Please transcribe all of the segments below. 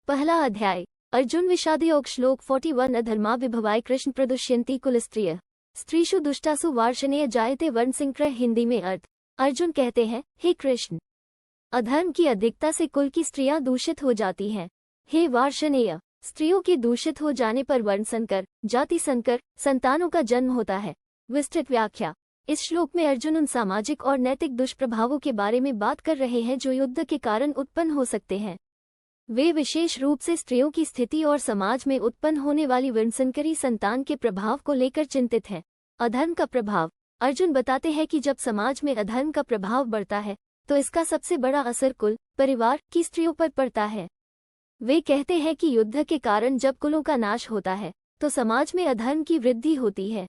पहला अध्याय। अर्जुन विषादयोग श्लोक 41 अधर्मा विभवाय कृष्ण प्रदुष्यन्ति कुलस्त्रिय स्त्रीषु दुष्टासु वार्षणेय जायते वर्णसंक्रय। हिंदी में अर्थ। अर्जुन कहते हैं, हे कृष्ण, अधर्म की अधिकता से कुल की स्त्रियां दूषित हो जाती हैं। हे वार्षणेय, स्त्रियों के दूषित हो जाने पर वर्णसंकर, जाति संकर, संतानों का जन्म होता है। विस्तृत व्याख्या। इस श्लोक में अर्जुन उन सामाजिक और नैतिक दुष्प्रभावों के बारे में बात कर रहे हैं जो युद्ध के कारण उत्पन्न हो सकते हैं। वे विशेष रूप से स्त्रियों की स्थिति और समाज में उत्पन्न होने वाली वर्णसंकरी संतान के प्रभाव को लेकर चिंतित हैं। अधर्म का प्रभाव। अर्जुन बताते हैं कि जब समाज में अधर्म का प्रभाव बढ़ता है तो इसका सबसे बड़ा असर कुल, परिवार की स्त्रियों पर पड़ता है। वे कहते हैं कि युद्ध के कारण जब कुलों का नाश होता है तो समाज में अधर्म की वृद्धि होती है।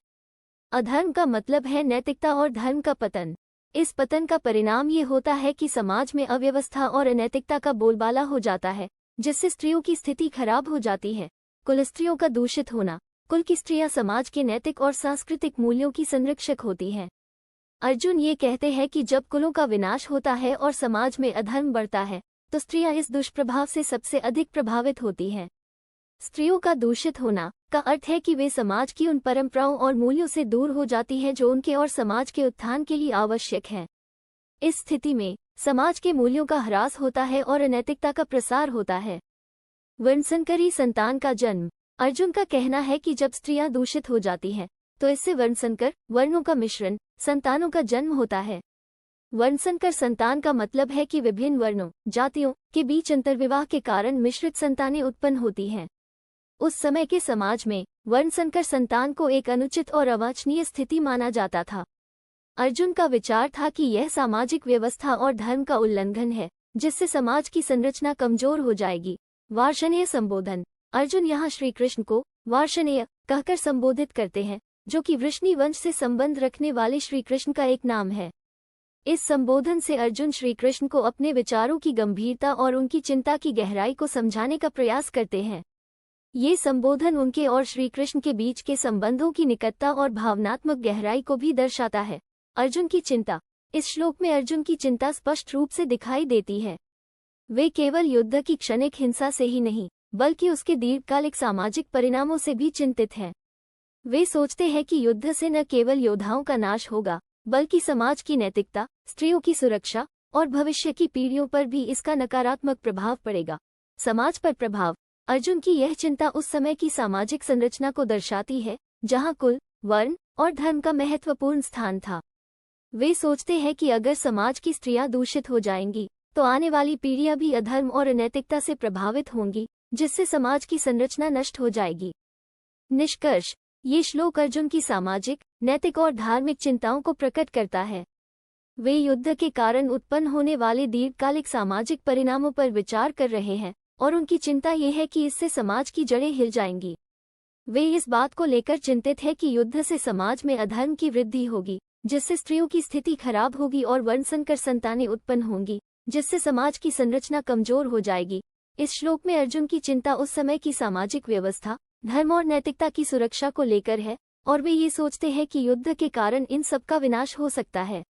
अधर्म का मतलब है नैतिकता और धर्म का पतन। इस पतन का परिणाम ये होता है कि समाज में अव्यवस्था और अनैतिकता का बोलबाला हो जाता है, जिससे स्त्रियों की स्थिति खराब हो जाती है। कुल स्त्रियों का दूषित होना। कुल की स्त्रियां समाज के नैतिक और सांस्कृतिक मूल्यों की संरक्षक होती हैं। अर्जुन ये कहते हैं कि जब कुलों का विनाश होता है और समाज में अधर्म बढ़ता है तो स्त्रियां इस दुष्प्रभाव से सबसे अधिक प्रभावित होती हैं। स्त्रियों का दूषित होना का अर्थ है कि वे समाज की उन परंपराओं और मूल्यों से दूर हो जाती हैं जो उनके और समाज के उत्थान के लिए आवश्यक हैं। इस स्थिति में समाज के मूल्यों का ह्रास होता है और अनैतिकता का प्रसार होता है। वर्णसंकरी संतान का जन्म। अर्जुन का कहना है कि जब स्त्रियां दूषित हो जाती हैं तो इससे वर्णसंकर, वर्णों का मिश्रण, संतानों का जन्म होता है। वर्णसंकर संतान का मतलब है कि विभिन्न वर्णों, जातियों के बीच अंतर्विवाह के कारण मिश्रित संतानें उत्पन्न होती हैं। उस समय के समाज में वर्णसंकर संतान को एक अनुचित और अवांछनीय स्थिति माना जाता था। अर्जुन का विचार था कि यह सामाजिक व्यवस्था और धर्म का उल्लंघन है, जिससे समाज की संरचना कमजोर हो जाएगी। वार्षणेय संबोधन। अर्जुन यहाँ श्री कृष्ण को वार्षणेय कहकर संबोधित करते हैं, जो कि वृष्णि वंश से संबंध रखने वाले श्री कृष्ण का एक नाम है। इस संबोधन से अर्जुन श्री कृष्ण को अपने विचारों की गंभीरता और उनकी चिंता की गहराई को समझाने का प्रयास करते हैं। ये संबोधन उनके और श्री कृष्ण के बीच के संबंधों की निकटता और भावनात्मक गहराई को भी दर्शाता है। अर्जुन की चिंता। इस श्लोक में अर्जुन की चिंता स्पष्ट रूप से दिखाई देती है। वे केवल युद्ध की क्षणिक हिंसा से ही नहीं, बल्कि उसके दीर्घकालिक सामाजिक परिणामों से भी चिंतित हैं। वे सोचते हैं कि युद्ध से न केवल योद्धाओं का नाश होगा, बल्कि समाज की नैतिकता, स्त्रियों की सुरक्षा और भविष्य की पीढ़ियों पर भी इसका नकारात्मक प्रभाव पड़ेगा। समाज पर प्रभाव। अर्जुन की यह चिंता उस समय की सामाजिक संरचना को दर्शाती है, जहां कुल, वर्ण और धर्म का महत्वपूर्ण स्थान था। वे सोचते हैं कि अगर समाज की स्त्रियां दूषित हो जाएंगी तो आने वाली पीढ़ियां भी अधर्म और अनैतिकता से प्रभावित होंगी, जिससे समाज की संरचना नष्ट हो जाएगी। निष्कर्ष। ये श्लोक अर्जुन की सामाजिक, नैतिक और धार्मिक चिंताओं को प्रकट करता है। वे युद्ध के कारण उत्पन्न होने वाले दीर्घकालिक सामाजिक परिणामों पर विचार कर रहे हैं और उनकी चिंता ये है कि इससे समाज की जड़ें हिल जाएंगी। वे इस बात को लेकर चिंतित है कि युद्ध से समाज में अधर्म की वृद्धि होगी, जिससे स्त्रियों की स्थिति खराब होगी और वर्णसंकर संतानें उत्पन्न होंगी, जिससे समाज की संरचना कमजोर हो जाएगी। इस श्लोक में अर्जुन की चिंता उस समय की सामाजिक व्यवस्था, धर्म और नैतिकता की सुरक्षा को लेकर है, और वे ये सोचते हैं कि युद्ध के कारण इन सब का विनाश हो सकता है।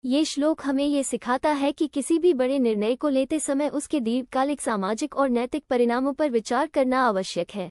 ये श्लोक हमें ये सिखाता है कि किसी भी बड़े निर्णय को लेते समय उसके दीर्घकालिक सामाजिक और नैतिक परिणामों पर विचार करना आवश्यक है।